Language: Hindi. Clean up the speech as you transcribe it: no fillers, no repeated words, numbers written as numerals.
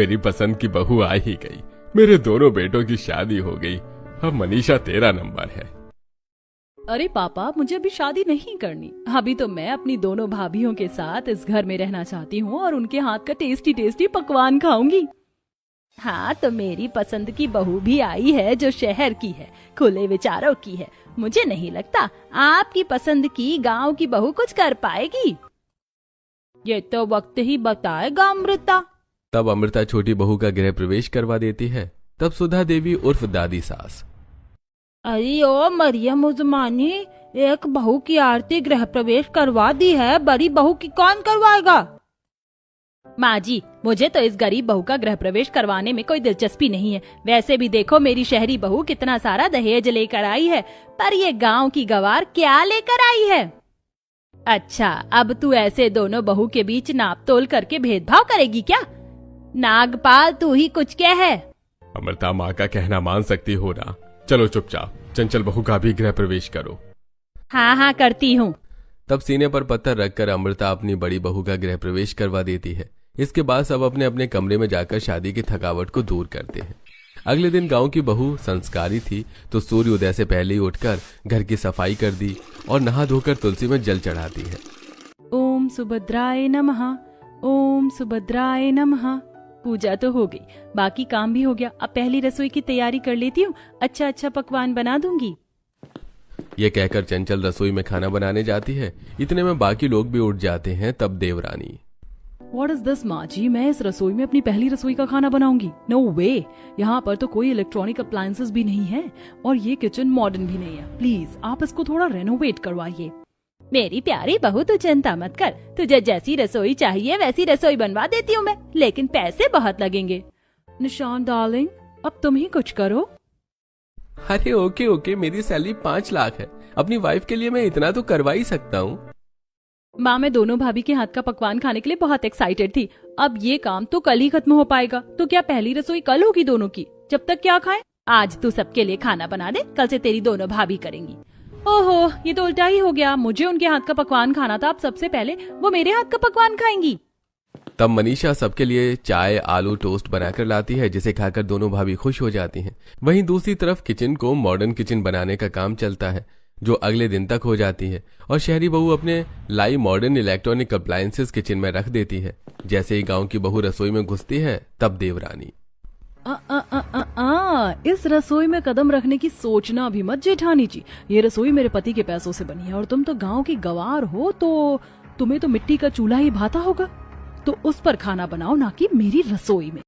मेरी पसंद की बहू आ ही गई। मेरे दोनों बेटों की शादी हो गई। अब मनीषा तेरा नंबर है। अरे पापा, मुझे अभी शादी नहीं करनी। अभी तो मैं अपनी दोनों भाभीयों के साथ इस घर में रहना चाहती हूँ और उनके हाथ का टेस्टी टेस्टी पकवान खाऊंगी। हाँ, तो मेरी पसंद की बहू भी आई है जो शहर की है, खुले विचारों की है। मुझे नहीं लगता आपकी पसंद की गांव की बहू कुछ कर पाएगी। ये तो वक्त ही बताएगा अमृता। तब अमृता छोटी बहू का गृह प्रवेश करवा देती है। तब सुधा देवी उर्फ दादी सास, अरे ओ मरियम उज़मानी, एक बहू की आरती गृह प्रवेश करवा दी है, बड़ी बहू की कौन करवाएगा? माँ जी, मुझे तो इस गरीब बहू का गृह प्रवेश करवाने में कोई दिलचस्पी नहीं है। वैसे भी देखो मेरी शहरी बहू कितना सारा दहेज लेकर आई है, पर ये गांव की गवार क्या लेकर आई है? अच्छा, अब तू ऐसे दोनों बहू के बीच नाप तोल करके भेदभाव करेगी क्या? नागपाल, तू ही कुछ कह है। अमृता, माँ का कहना मान सकती हो ना। चलो चुपचाप चंचल बहू का भी गृह प्रवेश करो। हाँ हाँ, करती हूँ। तब सीने पर पत्थर रखकर अमृता अपनी बड़ी बहू का गृह प्रवेश करवा देती है। इसके बाद सब अपने अपने कमरे में जाकर शादी की थकावट को दूर करते हैं। अगले दिन गांव की बहू संस्कारी थी तो सूर्य उदय से पहले ही उठकर घर की सफाई कर दी और नहा धोकर तुलसी में जल चढ़ाती है। ओम सुभद्राय नमः, ओम सुभद्राय नमः। पूजा तो हो गई, बाकी काम भी हो गया। अब पहली रसोई की तैयारी कर लेती हूँ, अच्छा अच्छा पकवान बना दूंगी। ये कहकर चंचल रसोई में खाना बनाने जाती है। इतने में बाकी लोग भी उठ जाते हैं। तब देवरानी, What is this माँ जी, मैं इस रसोई में अपनी पहली रसोई का खाना बनाऊंगी? नो वे, यहाँ पर तो कोई इलेक्ट्रॉनिक अप्लायंसेस भी नहीं है और ये किचन मॉडर्न भी नहीं है। प्लीज आप इसको थोड़ा रेनोवेट करवाइए। मेरी प्यारी बहू, तू चिंता मत कर, तुझे जैसी रसोई चाहिए वैसी रसोई बनवा देती हूँ मैं, लेकिन पैसे बहुत लगेंगे। निशान डार्लिंग, अब तुम ही कुछ करो। अरे ओके ओके, मेरी सैलरी 5 लाख है। अपनी वाइफ के लिए मैं इतना तो करवा ही सकता हूँ। माँ, मैं दोनों भाभी के हाथ का पकवान खाने के लिए बहुत एक्साइटेड थी। अब ये काम तो कल ही खत्म हो पाएगा, तो क्या पहली रसोई कल होगी दोनों की? जब तक क्या खाएं? आज तू सबके लिए खाना बना दे, कल से तेरी दोनों भाभी करेंगी। ओहो, ये तो उल्टा ही हो गया। मुझे उनके हाथ का पकवान खाना था, अब सबसे पहले वो मेरे हाथ का पकवान खाएंगी। तब मनीषा सबके लिए चाय आलू टोस्ट बनाकर लाती है, जिसे खाकर दोनों भाभी खुश हो जाती हैं। वहीं दूसरी तरफ किचन को मॉडर्न किचन बनाने का काम चलता है, जो अगले दिन तक हो जाती है और शहरी बहू अपने लाई मॉडर्न इलेक्ट्रॉनिक अप्लायंसेस किचन में रख देती है। जैसे ही गांव की बहू रसोई में घुसती है, तब देवरानी, इस रसोई में कदम रखने की सोचना भी मत जेठानी जी। ये रसोई मेरे पति के पैसों से बनी है और तुम तो गांव की गवार हो, तो तुम्हें तो मिट्टी का चूल्हा ही भाता होगा, तो उस पर खाना बनाओ, ना कि मेरी रसोई में।